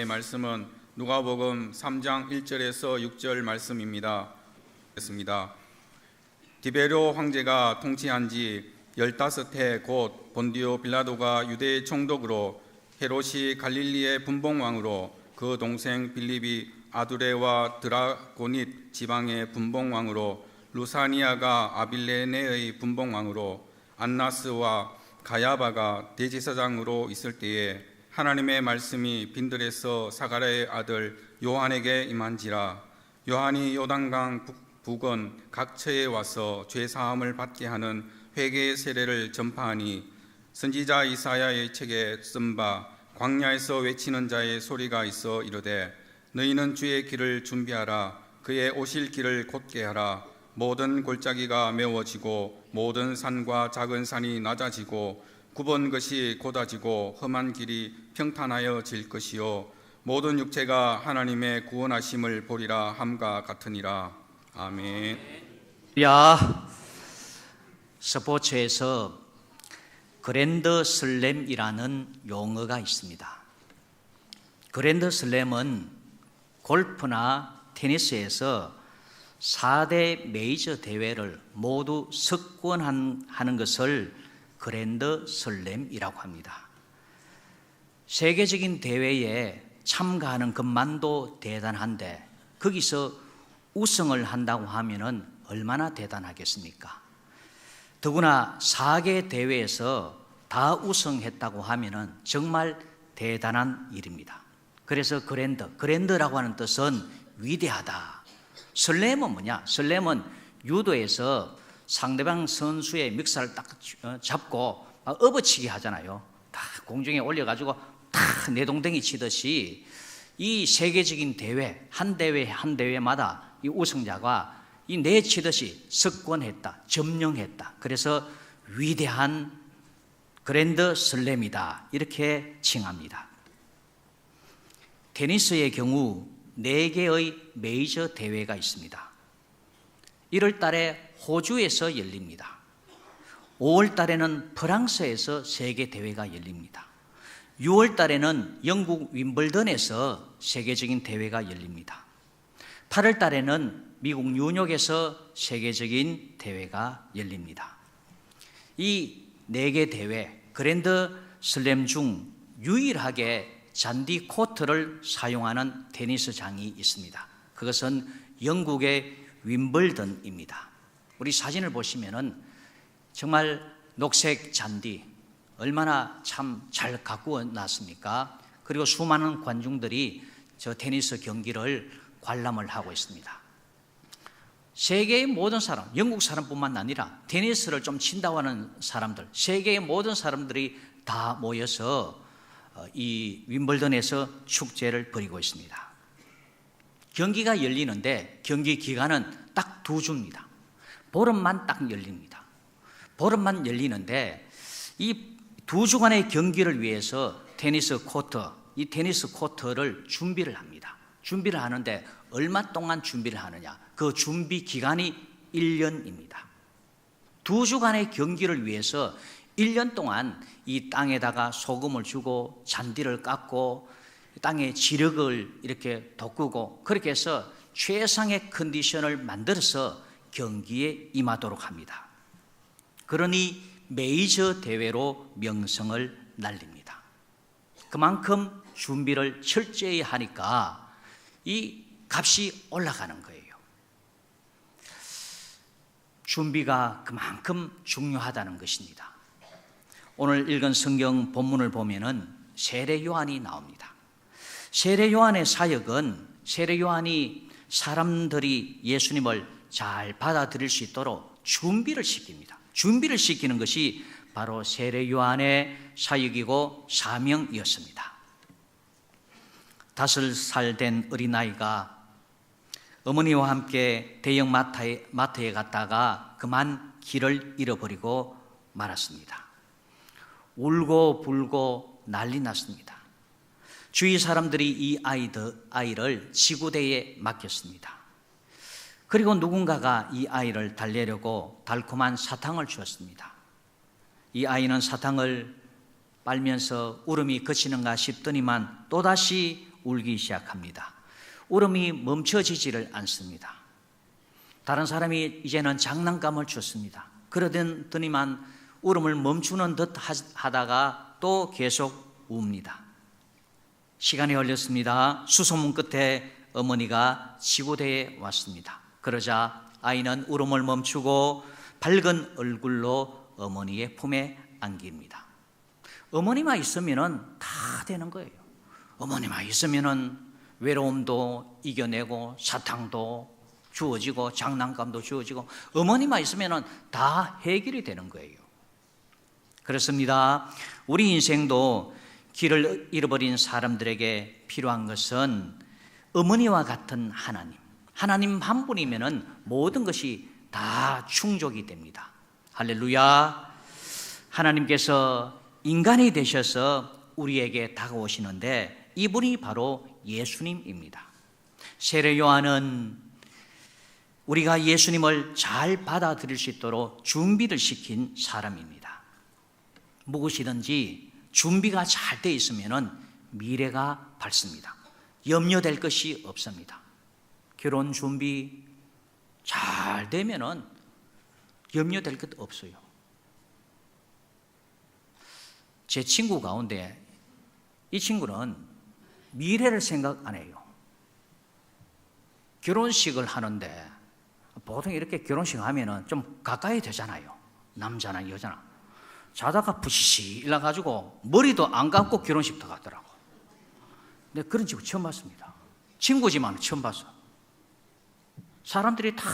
말씀은 누가복음 3장 1절에서 6절 말씀입니다. 디베료 황제가 통치한 지 15해 곧 본디오 빌라도가 유대의 총독으로 헤롯이 갈릴리의 분봉왕으로 그 동생 빌립이 아두레와 드라고닛 지방의 분봉왕으로 루사니아가 아빌레네의 분봉왕으로 안나스와 가야바가 대제사장으로 있을 때에 하나님의 말씀이 빈들에서 사가랴의 아들 요한에게 임한지라. 요한이 요단강 북은 각처에 와서 죄 사함을 받게 하는 회개의 세례를 전파하니 선지자 이사야의 책에 쓴 바 광야에서 외치는 자의 소리가 있어 이르되 너희는 주의 길을 준비하라. 그의 오실 길을 곧게 하라. 모든 골짜기가 메워지고 모든 산과 작은 산이 낮아지고 굽은 것이 곧아지고 험한 길이 평탄하여질 것이요 모든 육체가 하나님의 구원하심을 보리라 함과 같으니라. 아멘. 스포츠에서 그랜드 슬램이라는 용어가 있습니다. 그랜드 슬램은 골프나 테니스에서 4대 메이저 대회를 모두 석권하는 것을 그랜드 슬램이라고 합니다. 세계적인 대회에 참가하는 것만도 대단한데 거기서 우승을 한다고 하면은 얼마나 대단하겠습니까? 더구나 4개 대회에서 다 우승했다고 하면은 정말 대단한 일입니다. 그래서 그랜드라고 하는 뜻은 위대하다. 슬램은 뭐냐? 슬램은 유도에서 상대방 선수의 멱살을 딱 잡고 막 업어치기 하잖아요. 다 공중에 올려가지고 다 내동댕이 치듯이 이 세계적인 대회 한 대회마다 이 우승자가 이 내치듯이 석권했다, 점령했다. 그래서 위대한 그랜드 슬램이다 이렇게 칭합니다. 테니스의 경우 4개의 메이저 대회가 있습니다. 1월 달에 호주에서 열립니다. 5월 달에는 프랑스에서 세계 대회가 열립니다. 6월 달에는 영국 윈블던에서 세계적인 대회가 열립니다. 8월 달에는 미국 뉴욕에서 세계적인 대회가 열립니다. 이 4개 대회, 그랜드 슬램 중 유일하게 잔디 코트를 사용하는 테니스장이 있습니다. 그것은 영국의 윈블던입니다. 우리 사진을 보시면은 정말 녹색 잔디 얼마나 참 잘 가꾸어 놨습니까? 그리고 수많은 관중들이 저 테니스 경기를 관람을 하고 있습니다. 세계의 모든 사람, 영국 사람뿐만 아니라 테니스를 좀 친다고 하는 사람들, 세계의 모든 사람들이 다 모여서 이 윈블던에서 축제를 벌이고 있습니다. 경기가 열리는데 경기 기간은 딱 2주입니다. 보름만 딱 열립니다. 보름만 열리는데 이 2주간의 경기를 위해서 이 테니스 코트를 준비를 합니다. 준비를 하는데 얼마 동안 준비를 하느냐? 그 준비 기간이 1년입니다. 2주간의 경기를 위해서 1년 동안 이 땅에다가 소금을 주고 잔디를 깎고 땅에 지력을 이렇게 돋구고 그렇게 해서 최상의 컨디션을 만들어서 경기에 임하도록 합니다. 그러니 메이저 대회로 명성을 날립니다. 그만큼 준비를 철저히 하니까 이 값이 올라가는 거예요. 준비가 그만큼 중요하다는 것입니다. 오늘 읽은 성경 본문을 보면은 세례 요한이 나옵니다. 세례 요한의 사역은 세례 요한이 사람들이 예수님을 잘 받아들일 수 있도록 준비를 시킵니다. 준비를 시키는 것이 바로 세례 요한의 사역이고 사명이었습니다. 5살 된 어린아이가 어머니와 함께 대형 마트에 갔다가 그만 길을 잃어버리고 말았습니다. 울고 불고 난리 났습니다. 주위 사람들이 이 아이를 지구대에 맡겼습니다. 그리고 누군가가 이 아이를 달래려고 달콤한 사탕을 주었습니다. 이 아이는 사탕을 빨면서 울음이 그치는가 싶더니만 또다시 울기 시작합니다. 울음이 멈춰지지를 않습니다. 다른 사람이 이제는 장난감을 줬습니다. 그러더니만 울음을 멈추는 듯 하다가 또 계속 웁니다. 시간이 흘렸습니다. 수소문 끝에 어머니가 지구대에 왔습니다. 그러자 아이는 울음을 멈추고 밝은 얼굴로 어머니의 품에 안깁니다. 어머니만 있으면 다 되는 거예요. 어머니만 있으면 외로움도 이겨내고 사탕도 주어지고 장난감도 주어지고 어머니만 있으면 다 해결이 되는 거예요. 그렇습니다. 우리 인생도 길을 잃어버린 사람들에게 필요한 것은 어머니와 같은 하나님. 하나님 한 분이면 모든 것이 다 충족이 됩니다. 할렐루야. 하나님께서 인간이 되셔서 우리에게 다가오시는데 이분이 바로 예수님입니다. 세례 요한은 우리가 예수님을 잘 받아들일 수 있도록 준비를 시킨 사람입니다. 무엇이든지 준비가 잘 돼 있으면 미래가 밝습니다. 염려될 것이 없습니다. 결혼 준비 잘 되면 염려될 것 없어요. 제 친구 가운데 이 친구는 미래를 생각 안 해요. 결혼식을 하는데 보통 이렇게 결혼식 하면은 좀 가까이 되잖아요. 남자나 여자나. 자다가 부시시 일어나가지고 머리도 안 감고 결혼식 들어가더라고. 근데 그런 친구 처음 봤습니다. 친구지만 처음 봤어. 사람들이 다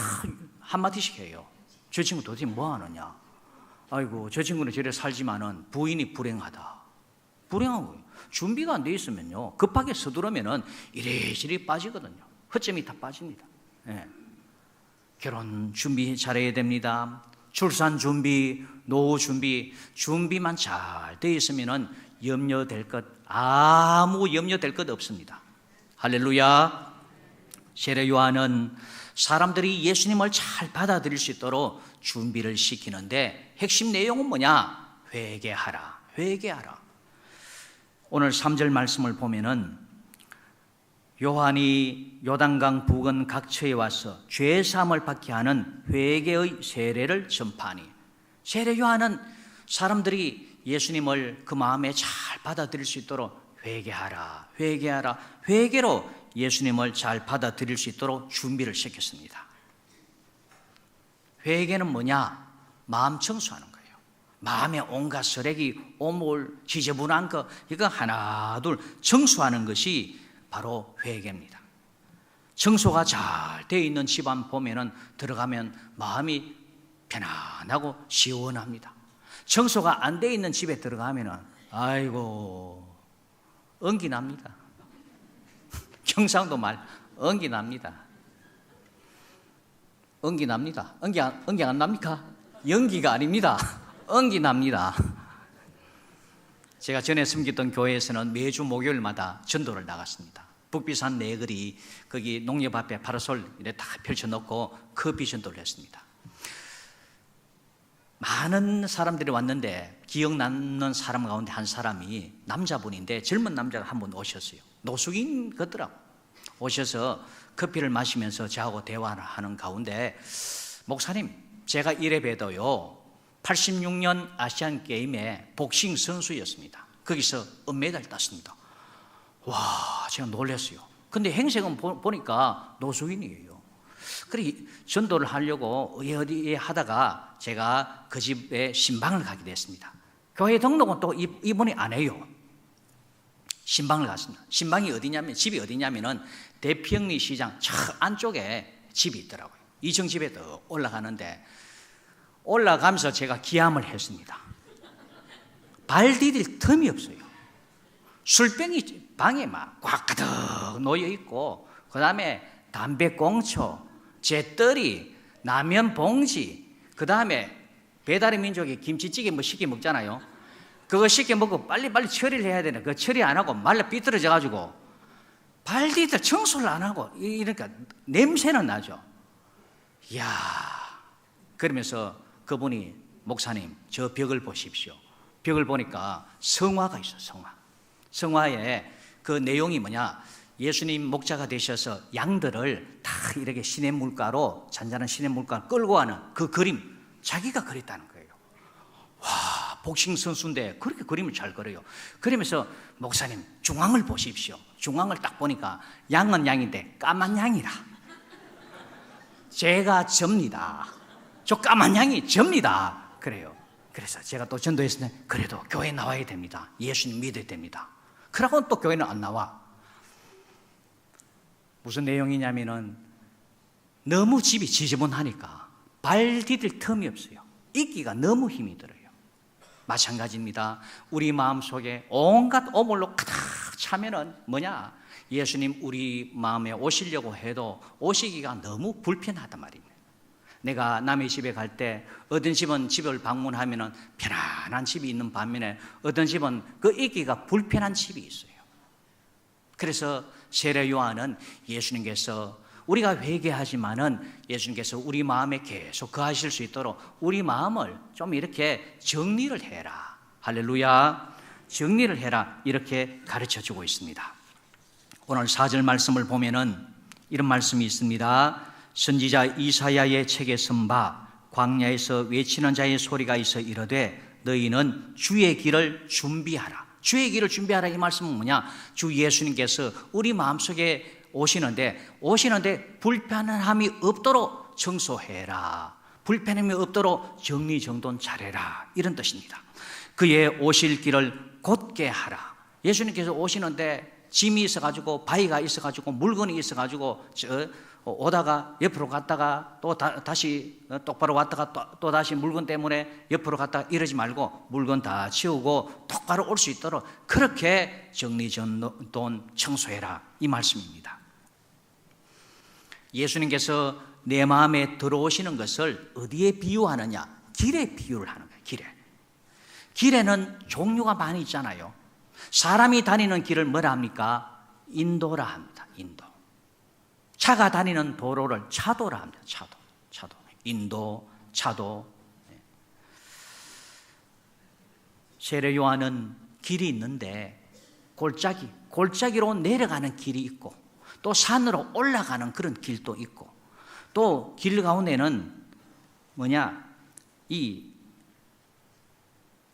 한마디씩 해요. 저 친구 도대체 뭐 하느냐. 아이고 저 친구는 저래 살지만은 부인이 불행하다. 불행한 거예요. 준비가 안 돼 있으면요 급하게 서두르면은 이리저리 빠지거든요. 허점이 다 빠집니다. 네. 결혼 준비 잘해야 됩니다. 출산 준비, 노후 준비, 준비만 잘 돼 있으면은 염려될 것 아무 염려될 것 없습니다. 할렐루야. 세례 요한은 사람들이 예수님을 잘 받아들일 수 있도록 준비를 시키는데 핵심 내용은 뭐냐? 회개하라. 회개하라. 오늘 3절 말씀을 보면은 요한이 요단강 부근 각처에 와서 죄 사함을 받게 하는 회개의 세례를 전파하니 세례 요한은 사람들이 예수님을 그 마음에 잘 받아들일 수 있도록 회개하라. 회개하라. 회개로 예수님을 잘 받아들일 수 있도록 준비를 시켰습니다. 회개는 뭐냐? 마음 청소하는 거예요. 마음에 온갖 쓰레기, 오물, 지저분한 거 이거 하나 둘 청소하는 것이 바로 회개입니다. 청소가 잘 되어 있는 집안 보면은 들어가면 마음이 편안하고 시원합니다. 청소가 안 되어 있는 집에 들어가면은 아이고 연기 납니다. 경상도 말 연기 납니다. 연기 납니다. 연기 안 납니까? 연기가 아닙니다. 연기 납니다. 제가 전에 섬기던 교회에서는 매주 목요일마다 전도를 나갔습니다. 북비산 내거리 거기 농협 앞에 파라솔 이렇게 다 펼쳐놓고 커피 전도를 했습니다. 많은 사람들이 왔는데 기억 남는 사람 가운데 한 사람이 남자분인데 젊은 남자가 한 분 오셨어요. 노숙인 같더라고. 오셔서 커피를 마시면서 저하고 대화를 하는 가운데 목사님 제가 이래 봬도요 86년 아시안게임에 복싱 선수였습니다. 거기서 은메달 땄습니다. 와 제가 놀랐어요. 근데 행색은 보니까 노숙인이에요. 그래 전도를 하려고 어디에 하다가 제가 그 집에 신방을 가게 됐습니다. 교회 등록은 또 이분이 안 해요. 신방을 갔습니다. 신방이 어디냐면 집이 어디냐면은 대평리 시장 저 안쪽에 집이 있더라고요. 2층 집에 더 올라가는데 올라가면서 제가 기함을 했습니다. 발 디딜 틈이 없어요. 술병이 방에 막 꽉 가득 놓여 있고 그 다음에 담배꽁초, 재떨이, 라면 봉지, 그 다음에 배달의 민족이 김치찌개 뭐 시켜 먹잖아요. 그거 시켜 먹고 빨리빨리 처리를 해야 되는 그 처리 안 하고 말라 삐뚤어져 가지고 발디들 청소를 안 하고 이러니까 냄새는 나죠. 이야 그러면서 그분이 목사님 저 벽을 보십시오. 벽을 보니까 성화가 있어요. 성화. 성화에 그 내용이 뭐냐 예수님 목자가 되셔서 양들을 다 이렇게 시냇물가로, 잔잔한 시냇물가로 끌고 가는 그 그림, 자기가 그렸다는 거예요. 와, 복싱 선수인데 그렇게 그림을 잘 그려요. 그러면서 목사님 중앙을 보십시오. 중앙을 딱 보니까 양은 양인데 까만 양이라. 제가 접니다. 저 까만 양이 접니다. 그래요. 그래서 제가 또 전도했을 때 그래도 교회 나와야 됩니다. 예수님 믿어야 됩니다. 그러고 또 교회는 안 나와. 무슨 내용이냐면은 너무 집이 지저분하니까 발 디딜 틈이 없어요. 있기가 너무 힘이 들어요. 마찬가지입니다. 우리 마음속에 온갖 오물로 가득 차면은 뭐냐? 예수님 우리 마음에 오시려고 해도 오시기가 너무 불편하단 말입니다. 내가 남의 집에 갈 때 어떤 집은 집을 방문하면은 편안한 집이 있는 반면에 어떤 집은 그 있기가 불편한 집이 있어요. 그래서 세례 요한은 예수님께서 우리가 회개하지만은 예수님께서 우리 마음에 계속 거하실 수 있도록 우리 마음을 좀 이렇게 정리를 해라. 할렐루야. 정리를 해라. 이렇게 가르쳐 주고 있습니다. 오늘 4절 말씀을 보면은 이런 말씀이 있습니다. 선지자 이사야의 책에 쓴 바 광야에서 외치는 자의 소리가 있어 이르되 너희는 주의 길을 준비하라. 주의 길을 준비하라. 이 말씀은 뭐냐? 주 예수님께서 우리 마음속에 오시는데 불편함이 없도록 청소해라. 불편함이 없도록 정리정돈 잘해라. 이런 뜻입니다. 그의 오실 길을 곧게 하라. 예수님께서 오시는데 짐이 있어가지고 바위가 있어가지고 물건이 있어가지고 오다가 옆으로 갔다가 또 다시 똑바로 왔다가 또 다시 물건 때문에 옆으로 갔다가 이러지 말고 물건 다 치우고 똑바로 올 수 있도록 그렇게 정리정돈 청소해라. 이 말씀입니다. 예수님께서 내 마음에 들어오시는 것을 어디에 비유하느냐? 길에 비유를 하는 거예요. 길에. 길에는 종류가 많이 있잖아요. 사람이 다니는 길을 뭐라 합니까? 인도라 합니다. 인도. 차가 다니는 도로를 차도라 합니다. 차도. 인도, 차도. 세례 요한은 길이 있는데 골짜기로 내려가는 길이 있고 또 산으로 올라가는 그런 길도 있고 또 길 가운데는 뭐냐? 이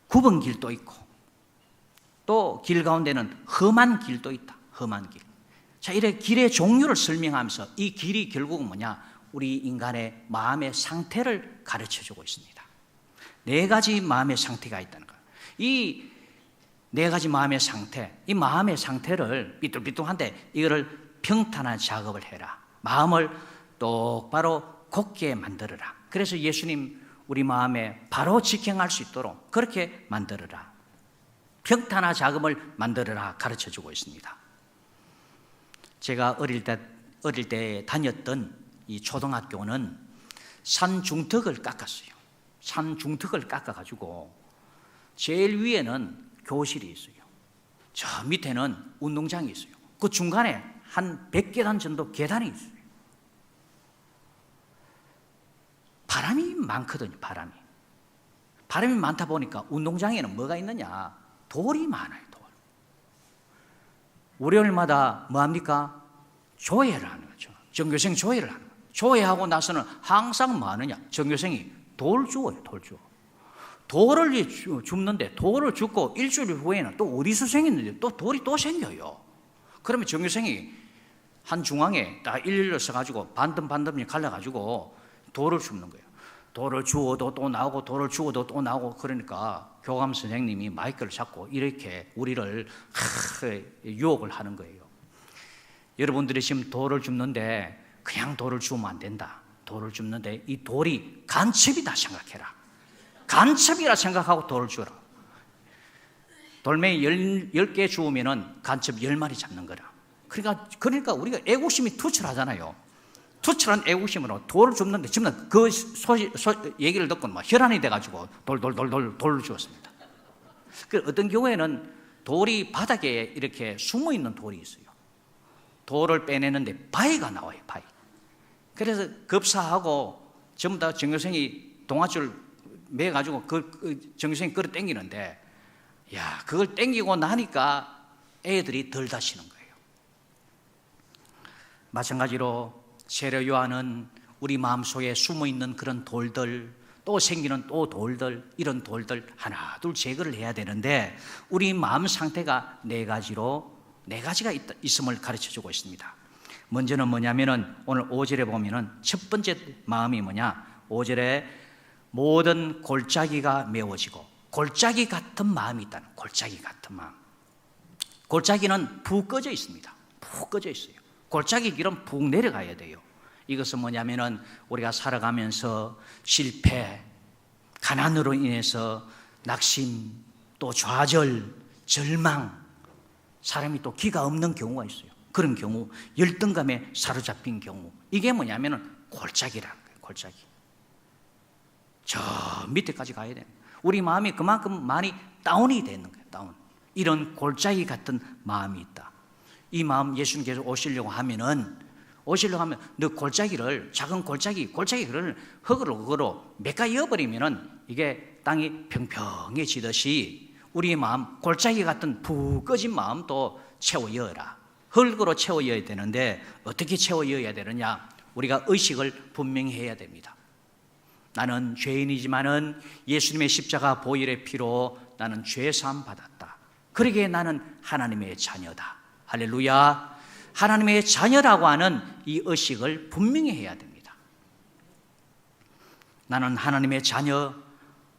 굽은 길도 있고 또 길 가운데는 험한 길도 있다. 험한 길. 자, 이렇게 길의 종류를 설명하면서 이 길이 결국은 뭐냐? 우리 인간의 마음의 상태를 가르쳐 주고 있습니다. 4가지 마음의 상태가 있다는 거예요. 이 4가지 마음의 상태, 이 마음의 상태를 삐뚤삐뚤한데 이거를 평탄한 작업을 해라. 마음을 똑바로 곧게 만들어라. 그래서 예수님 우리 마음에 바로 직행할 수 있도록 그렇게 만들어라. 평탄한 작업을 만들어라 가르쳐 주고 있습니다. 제가 어릴 때 다녔던 이 초등학교는 산 중턱을 깎았어요. 산 중턱을 깎아가지고 제일 위에는 교실이 있어요. 저 밑에는 운동장이 있어요. 그 중간에 한 100계단 정도 계단이 있어요. 바람이 많거든요. 바람이 많다 보니까 운동장에는 뭐가 있느냐? 돌이 많아요. 돌. 월요일마다 뭐합니까? 조회를 하는 거죠. 전교생 조회를 하는 거예요. 조회하고 나서는 항상 뭐 하느냐? 전교생이 돌 주워요. 돌 주워. 돌을 줍는데 돌을 줍고 일주일 후에는 또 어디서 생겼는데 또 돌이 또 생겨요. 그러면 전교생이 한 중앙에 딱 일일로 서가지고 반듬반듬이 갈라가지고 돌을 줍는 거예요. 돌을 주워도 또 나오고 돌을 주워도 또 나오고 그러니까 교감 선생님이 마이크를 잡고 이렇게 우리를 유혹을 하는 거예요. 여러분들이 지금 돌을 줍는데 그냥 돌을 주우면 안 된다. 돌을 줍는데 이 돌이 간첩이다 생각해라. 간첩이라 생각하고 돌을 주어라. 돌멩이 10개 주우면은 간첩 10마리 잡는 거라. 그러니까 우리가 애국심이 투철하잖아요. 투철한 애국심으로 돌을 줍는데 지금 그 얘기를 듣고 막 혈안이 돼가지고 돌을 주었습니다. 그 어떤 경우에는 돌이 바닥에 이렇게 숨어 있는 돌이 있어요. 돌을 빼내는데 바위가 나와요. 바위. 그래서 급사하고 전부 다 정교생이 동아줄 매가지고 그 정교생이 끌어 당기는데 야, 그걸 당기고 나니까 애들이 덜 다치는 거예요. 마찬가지로 세례 요한은 우리 마음속에 숨어있는 그런 돌들, 또 생기는 또 돌들, 이런 돌들 하나 둘 제거를 해야 되는데 우리 마음 상태가 네 가지가 있음을 가르쳐주고 있습니다. 먼저는 뭐냐면은 오늘 5절에 보면은 첫 번째 마음이 뭐냐, 5절에 모든 골짜기가 메워지고, 골짜기 같은 마음이 있다는, 골짜기 같은 마음. 골짜기는 푹 꺼져 있습니다. 푹 꺼져 있어요. 골짜기 길은 푹 내려가야 돼요. 이것은 뭐냐면은 우리가 살아가면서 실패, 가난으로 인해서 낙심, 또 좌절, 절망, 사람이 또 기가 없는 경우가 있어요. 그런 경우, 열등감에 사로잡힌 경우, 이게 뭐냐면은 골짜기라는 거예요. 골짜기. 저 밑에까지 가야 돼요. 우리 마음이 그만큼 많이 다운이 되는 거예요. 다운. 이런 골짜기 같은 마음이 있다. 이 마음 예수님께서 오시려고 하면 너 골짜기를, 작은 골짜기를 흙으로 메꿔 이게 땅이 평평해지듯이 우리의 마음, 골짜기 같은 푹 꺼진 마음도 채워여라. 흙으로 채워여야 되는데 어떻게 채워여야 되느냐? 우리가 의식을 분명히 해야 됩니다. 나는 죄인이지만은 예수님의 십자가 보혈의 피로 나는 죄사함 받았다. 그러기에 나는 하나님의 자녀다. 할렐루야. 하나님의 자녀라고 하는 이 의식을 분명히 해야 됩니다. 나는 하나님의 자녀,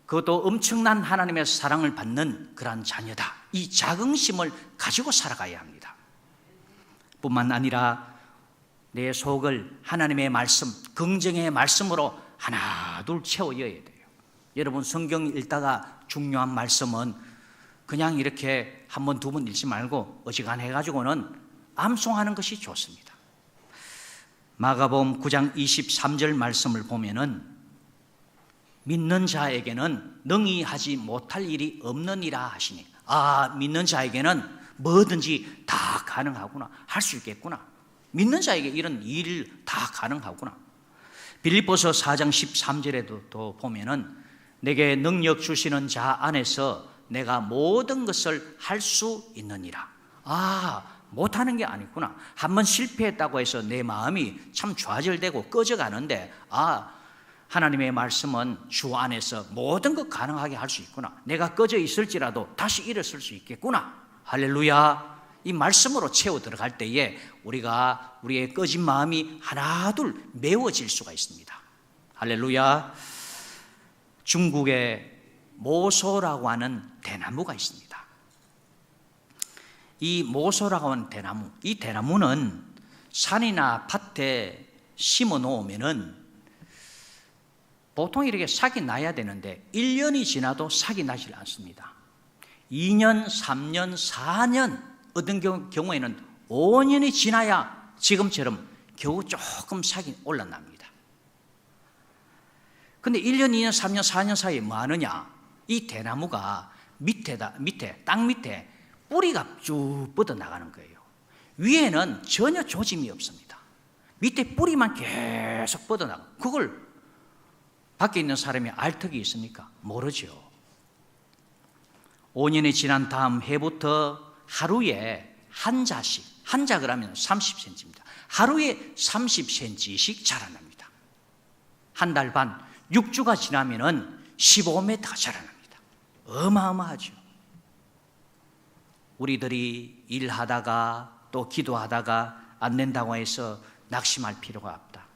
그것도 엄청난 하나님의 사랑을 받는 그러한 자녀다. 이 자긍심을 가지고 살아가야 합니다. 뿐만 아니라 내 속을 하나님의 말씀, 긍정의 말씀으로 하나 둘 채워여야 돼요. 여러분, 성경 읽다가 중요한 말씀은 그냥 이렇게 한 번, 두 번 읽지 말고 어지간해가지고는 암송하는 것이 좋습니다. 마가복음 9장 23절 말씀을 보면은 믿는 자에게는 능히 하지 못할 일이 없느니라 하시니, 믿는 자에게는 뭐든지 다 가능하구나, 할 수 있겠구나. 믿는 자에게 이런 일 다 가능하구나. 빌립보서 4장 13절에도 또 보면은 내게 능력 주시는 자 안에서 내가 모든 것을 할 수 있느니라. 못하는 게 아니구나. 한번 실패했다고 해서 내 마음이 참 좌절되고 꺼져가는데, 하나님의 말씀은 주 안에서 모든 것 가능하게 할 수 있구나. 내가 꺼져 있을지라도 다시 일어설 수 있겠구나. 할렐루야. 이 말씀으로 채워 들어갈 때에 우리의 꺼진 마음이 하나둘 메워질 수가 있습니다. 할렐루야. 중국에 모소라고 하는 대나무가 있습니다. 이 모소라고 하는 대나무, 이 대나무는 산이나 밭에 심어 놓으면은 보통 이렇게 싹이 나야 되는데 1년이 지나도 싹이 나질 않습니다. 2년, 3년, 4년, 어떤 경우에는 5년이 지나야 지금처럼 겨우 조금 싹이 올라납니다. 근데 1년, 2년, 3년, 4년 사이에 뭐 하느냐? 이 대나무가 땅 밑에 뿌리가 쭉 뻗어나가는 거예요. 위에는 전혀 조짐이 없습니다. 밑에 뿌리만 계속 뻗어나가. 그걸 밖에 있는 사람이 알 턱이 있습니까? 모르죠. 5년이 지난 다음 해부터 하루에 한 자씩, 한 자 그러면 30cm입니다. 하루에 30cm씩 자라납니다. 한 달 반, 6주가 지나면은 15m가 자라납니다. 어마어마하죠. 우리들이 일하다가 또 기도하다가 안 된다고 해서 낙심할 필요가 없다.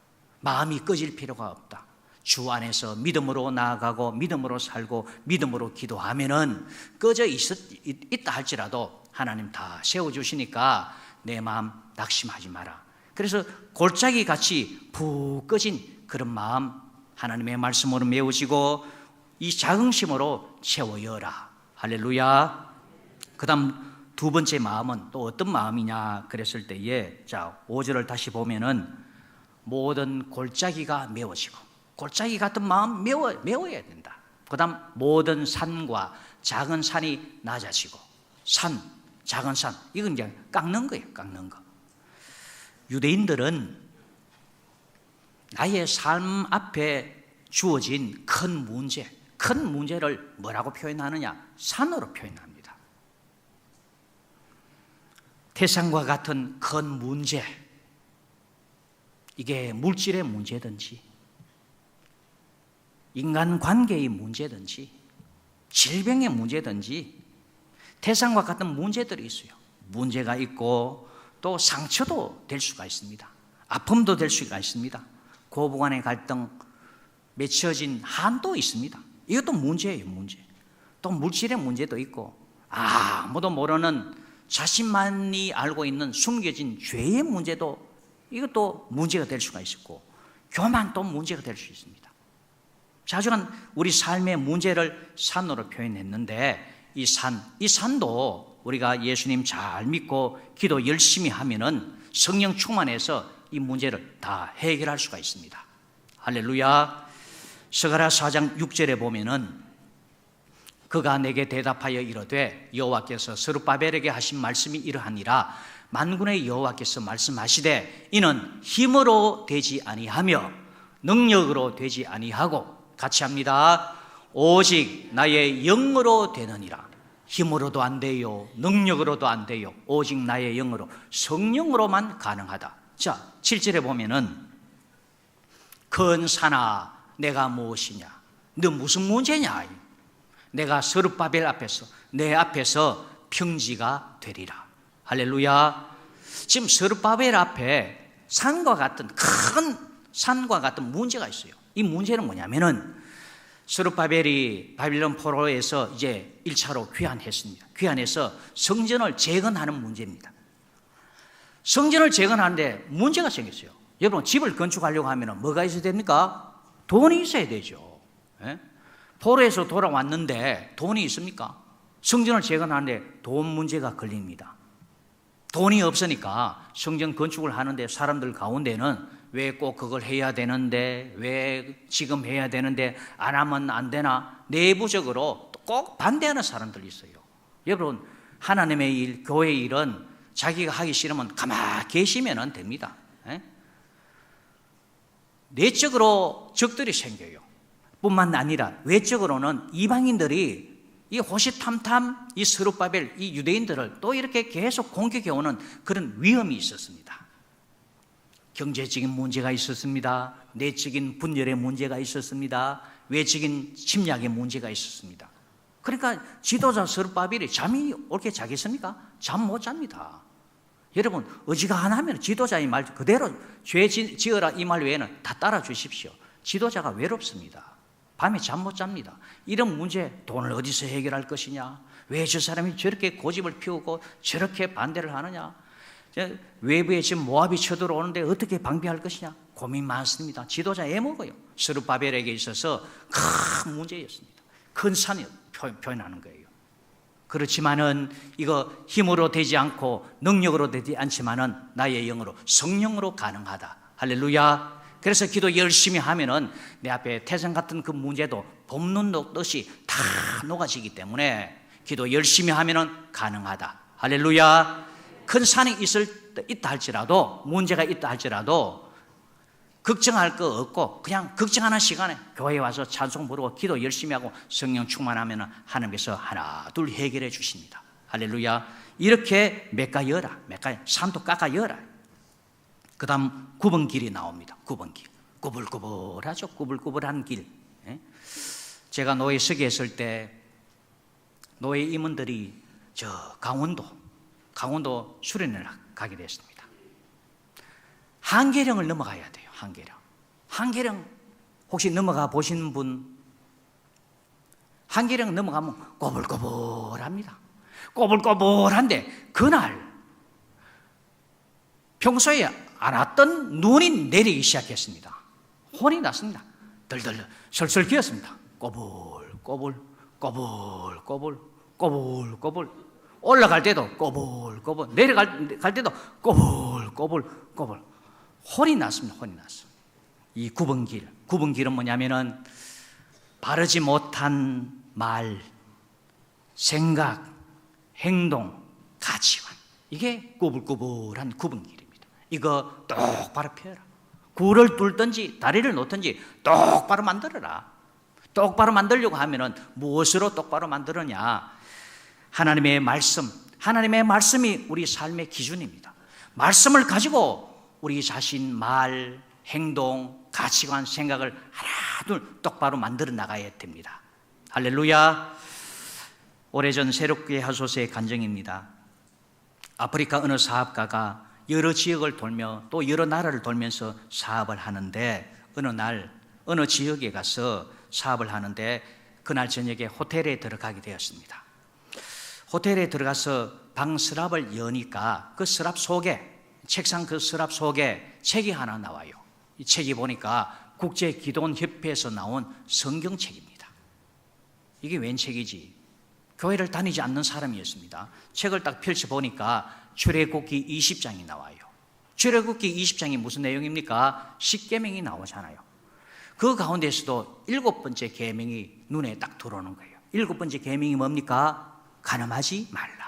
마음이 꺼질 필요가 없다. 주 안에서 믿음으로 나아가고 믿음으로 살고 믿음으로 기도하면은 꺼져 있다 할지라도 하나님 다 세워주시니까 내 마음 낙심하지 마라. 그래서 골짜기 같이 푹 꺼진 그런 마음 하나님의 말씀으로 메우시고 이 자긍심으로 채워여라. 할렐루야. 그 다음 두 번째 마음은 또 어떤 마음이냐 그랬을 때에 5절을 다시 보면은 모든 골짜기가 메워지고, 골짜기 같은 마음 메워야 된다. 그 다음 모든 산과 작은 산이 낮아지고, 작은 산, 이건 그냥 깎는 거예요. 깎는 거. 유대인들은 나의 삶 앞에 주어진 큰 문제를 뭐라고 표현하느냐? 산으로 표현합니다. 태산과 같은 큰 문제, 이게 물질의 문제든지 인간관계의 문제든지 질병의 문제든지 태산과 같은 문제들이 있어요. 문제가 있고 또 상처도 될 수가 있습니다. 아픔도 될 수가 있습니다. 고부간의 갈등, 맺혀진 한도 있습니다. 이것도 문제예요, 문제. 또 물질의 문제도 있고 아무도 모르는 자신만이 알고 있는 숨겨진 죄의 문제도 이것도 문제가 될 수가 있고 교만도 문제가 될 수 있습니다. 자주간 우리 삶의 문제를 산으로 표현했는데 이 산도 우리가 예수님 잘 믿고 기도 열심히 하면은 성령 충만해서 이 문제를 다 해결할 수가 있습니다. 할렐루야. 스가랴 4장 6절에 보면은 그가 내게 대답하여 이르되 여호와께서 스룹바벨에게 하신 말씀이 이러하니라. 만군의 여호와께서 말씀하시되 이는 힘으로 되지 아니하며 능력으로 되지 아니하고 같이 합니다. 오직 나의 영으로 되느니라. 힘으로도 안 돼요. 능력으로도 안 돼요. 오직 나의 영으로, 성령으로만 가능하다. 자, 7절에 보면은 큰 산아 내가 무엇이냐? 너 무슨 문제냐? 내가 스룹바벨 앞에서 내 앞에서 평지가 되리라. 할렐루야. 지금 스룹바벨 앞에 산과 같은 큰 산과 같은 문제가 있어요. 이 문제는 뭐냐면은 스룹바벨이 바빌론 포로에서 이제 1차로 귀환했습니다. 귀환해서 성전을 재건하는 문제입니다. 성전을 재건하는데 문제가 생겼어요. 여러분 집을 건축하려고 하면 뭐가 있어야 됩니까? 돈이 있어야 되죠. 예? 포로에서 돌아왔는데 돈이 있습니까? 성전을 재건하는데 돈 문제가 걸립니다. 돈이 없으니까 성전 건축을 하는데 사람들 가운데는 왜 꼭 그걸 해야 되는데, 왜 지금 해야 되는데 안 하면 안 되나, 내부적으로 꼭 반대하는 사람들이 있어요. 여러분 하나님의 일, 교회의 일은 자기가 하기 싫으면 가만히 계시면 됩니다. 내적으로 적들이 생겨요. 뿐만 아니라 외적으로는 이방인들이 이 호시탐탐 이 스룹바벨 이 유대인들을 또 이렇게 계속 공격해 오는 그런 위험이 있었습니다. 경제적인 문제가 있었습니다. 내적인 분열의 문제가 있었습니다. 외적인 침략의 문제가 있었습니다. 그러니까 지도자 스룹바벨이 잠이 옳게 자겠습니까? 잠 못 잡니다. 여러분 어지간하면 지도자의 말 그대로 죄 지어라 이 말 외에는 다 따라 주십시오. 지도자가 외롭습니다. 밤에 잠 못 잡니다. 이런 문제 돈을 어디서 해결할 것이냐, 왜 저 사람이 저렇게 고집을 피우고 저렇게 반대를 하느냐, 외부에 지금 모압이 쳐들어오는데 어떻게 방비할 것이냐, 고민 많습니다. 지도자 애먹어요. 스룹바벨에게 있어서 큰 문제였습니다. 큰 산을 표현하는 거예요. 그렇지만은 이거 힘으로 되지 않고 능력으로 되지 않지만은 나의 영으로, 성령으로 가능하다. 할렐루야. 그래서 기도 열심히 하면은 내 앞에 태산 같은 그 문제도 봄눈 녹듯이 다 녹아지기 때문에 기도 열심히 하면은 가능하다. 할렐루야. 큰 산이 있다 할지라도, 문제가 있다 할지라도 걱정할 거 없고 그냥 걱정하는 시간에 교회에 와서 찬송 부르고 기도 열심히 하고 성령 충만하면 하나님께서 하나 둘 해결해 주십니다. 할렐루야. 이렇게 메꿔여라. 산도 깎아여라. 그 다음 9번 길이 나옵니다. 9번 길. 꾸불꾸불하죠. 꾸불꾸불한 길. 제가 노예석에 있을 때 노예 임원들이 저 강원도 수련을 가게 됐습니다. 한계령을 넘어가야 돼요. 한계령 혹시 넘어가 보신 분? 한계령 넘어가면 꼬불꼬불합니다. 꼬불꼬불한데 그날 평소에 안 왔던 눈이 내리기 시작했습니다. 혼이 났습니다. 덜덜 설설 기었습니다. 꼬불꼬불 올라갈 때도 꼬불꼬불, 내려갈 때도 꼬불꼬불. 혼이 났습니다. 이 9번 길은 뭐냐면은 바르지 못한 말, 생각, 행동, 가치관, 이게 꾸불꾸불한 9번 길입니다. 이거 똑바로 펴라. 굴을 뚫든지 다리를 놓든지 똑바로 만들어라. 똑바로 만들려고 하면은 무엇으로 똑바로 만들었냐? 하나님의 말씀이 우리 삶의 기준입니다. 말씀을 가지고 우리 자신 말, 행동, 가치관, 생각을 하나둘 똑바로 만들어 나가야 됩니다. 할렐루야. 오래전 새롭게 하소서의 간증입니다. 아프리카 어느 사업가가 여러 지역을 돌며 또 여러 나라를 돌면서 사업을 하는데 어느 날 어느 지역에 가서 사업을 하는데 그날 저녁에 호텔에 들어가게 되었습니다. 호텔에 들어가서 방 서랍을 여니까 그 서랍 속에, 책상 그 서랍 속에 책이 하나 나와요. 이 책이 보니까 국제기도원협회에서 나온 성경책입니다. 이게 웬 책이지? 교회를 다니지 않는 사람이었습니다. 책을 딱 펼쳐보니까 출애굽기 20장이 나와요. 출애굽기 20장이 무슨 내용입니까? 10계명이 나오잖아요. 그 가운데서도 7번째 계명이 눈에 딱 들어오는 거예요. 7번째 계명이 뭡니까? 간음하지 말라.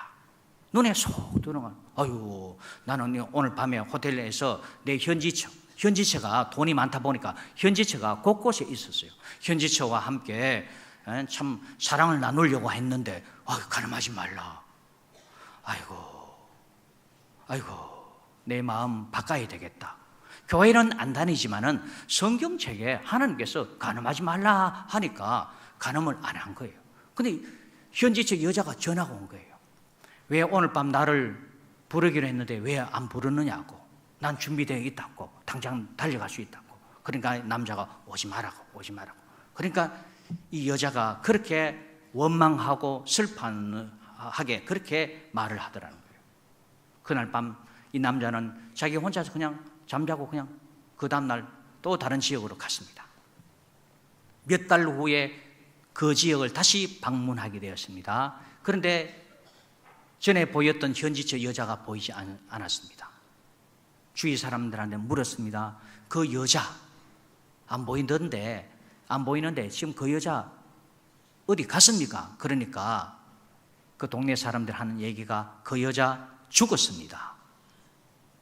눈에 쏙 들어가. 아유, 나는 오늘 밤에 호텔에서 내 현지처가 돈이 많다 보니까 현지처가 곳곳에 있었어요. 현지처와 함께 참 사랑을 나누려고 했는데 간음하지 말라. 아이고 내 마음 바꿔야 되겠다. 교회는 안 다니지만은 성경책에 하나님께서 간음하지 말라 하니까 간음을 안 한 거예요. 근데 현지처 여자가 전화가 온 거예요. 왜 오늘 밤 나를 부르기로 했는데 왜 안 부르느냐고. 난 준비되어 있다고. 당장 달려갈 수 있다고. 그러니까 남자가 오지 말라고. 그러니까 이 여자가 그렇게 원망하고 슬퍼하게 그렇게 말을 하더라는 거예요. 그날 밤 이 남자는 자기 혼자서 그냥 잠자고 그냥 그 다음날 또 다른 지역으로 갔습니다. 몇 달 후에 그 지역을 다시 방문하게 되었습니다. 그런데 전에 보였던 현지처 여자가 보이지 않았습니다. 주위 사람들한테 물었습니다. 그 여자 안 보이는데 지금 그 여자 어디 갔습니까? 그러니까 그 동네 사람들 하는 얘기가 그 여자 죽었습니다.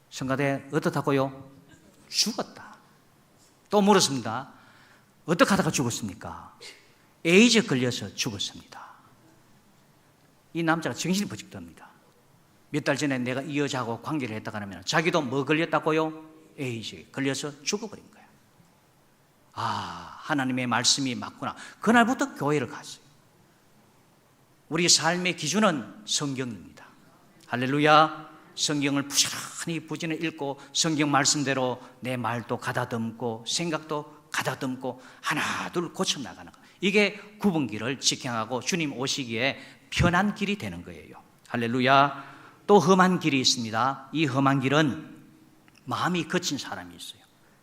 성가대 어떻다고요? 죽었다. 또 물었습니다. 어떻게 하다가 죽었습니까? 에이즈 걸려서 죽었습니다. 이 남자가 정신이 번쩍 듭니다. 몇 달 전에 내가 이 여자하고 관계를 했다가 하면 자기도 뭐 걸렸다고요? 에이즈 걸려서 죽어버린 거야. 하나님의 말씀이 맞구나. 그날부터 교회를 갔어요. 우리 삶의 기준은 성경입니다. 할렐루야. 성경을 부지런히 읽고 성경 말씀대로 내 말도 가다듬고 생각도 가다듬고 하나 둘 고쳐나가는 거. 이게 굽은 길을 직행하고 주님 오시기에 편한 길이 되는 거예요. 할렐루야. 또 험한 길이 있습니다. 이 험한 길은 마음이 거친 사람이 있어요.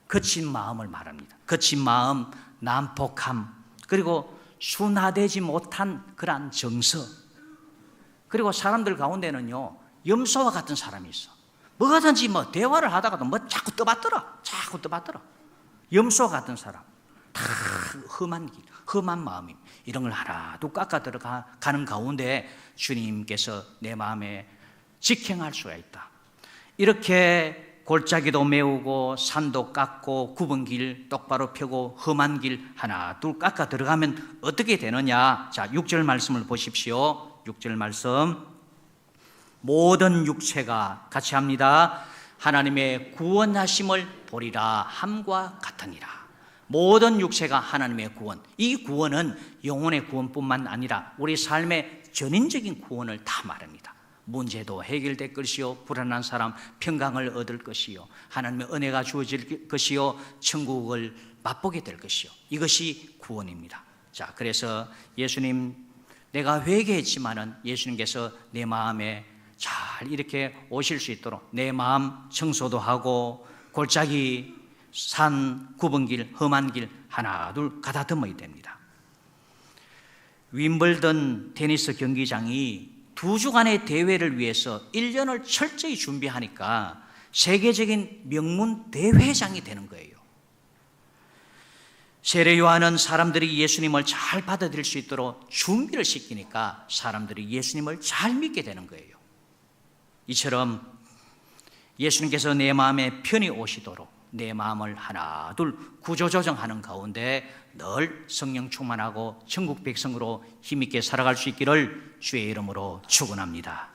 거친 마음을 말합니다. 거친 마음, 난폭함, 그리고 순화되지 못한 그러한 정서. 그리고 사람들 가운데는요, 염소와 같은 사람이 있어. 뭐든지 대화를 하다가도 자꾸 떠받들어. 염소와 같은 사람. 다 험한 길, 험한 마음이 이런 걸 하나도 깎아 들어가는 가운데 주님께서 내 마음에 직행할 수가 있다. 이렇게 골짜기도 메우고 산도 깎고 굽은 길 똑바로 펴고 험한 길 하나 둘 깎아 들어가면 어떻게 되느냐. 자, 6절 말씀을 보십시오. 6절 말씀. 모든 육체가 같이 합니다. 하나님의 구원하심을 보리라 함과 같으니라. 모든 육체가 하나님의 구원. 이 구원은 영혼의 구원뿐만 아니라 우리 삶의 전인적인 구원을 다 말합니다. 문제도 해결될 것이요, 불안한 사람 평강을 얻을 것이요, 하나님의 은혜가 주어질 것이요, 천국을 맛보게 될 것이요. 이것이 구원입니다. 자, 그래서 예수님, 내가 회개했지만은 예수님께서 내 마음에 잘 이렇게 오실 수 있도록 내 마음 청소도 하고 골짜기, 산, 굽은 길, 험한 길 하나 둘 가다듬어야 됩니다. 윈블던 테니스 경기장이 2주간의 대회를 위해서 1년을 철저히 준비하니까 세계적인 명문 대회장이 되는 거예요. 세례 요한은 사람들이 예수님을 잘 받아들일 수 있도록 준비를 시키니까 사람들이 예수님을 잘 믿게 되는 거예요. 이처럼 예수님께서 내 마음에 편히 오시도록 내 마음을 하나 둘 구조조정하는 가운데 늘 성령 충만하고 천국 백성으로 힘있게 살아갈 수 있기를 주의 이름으로 축원합니다.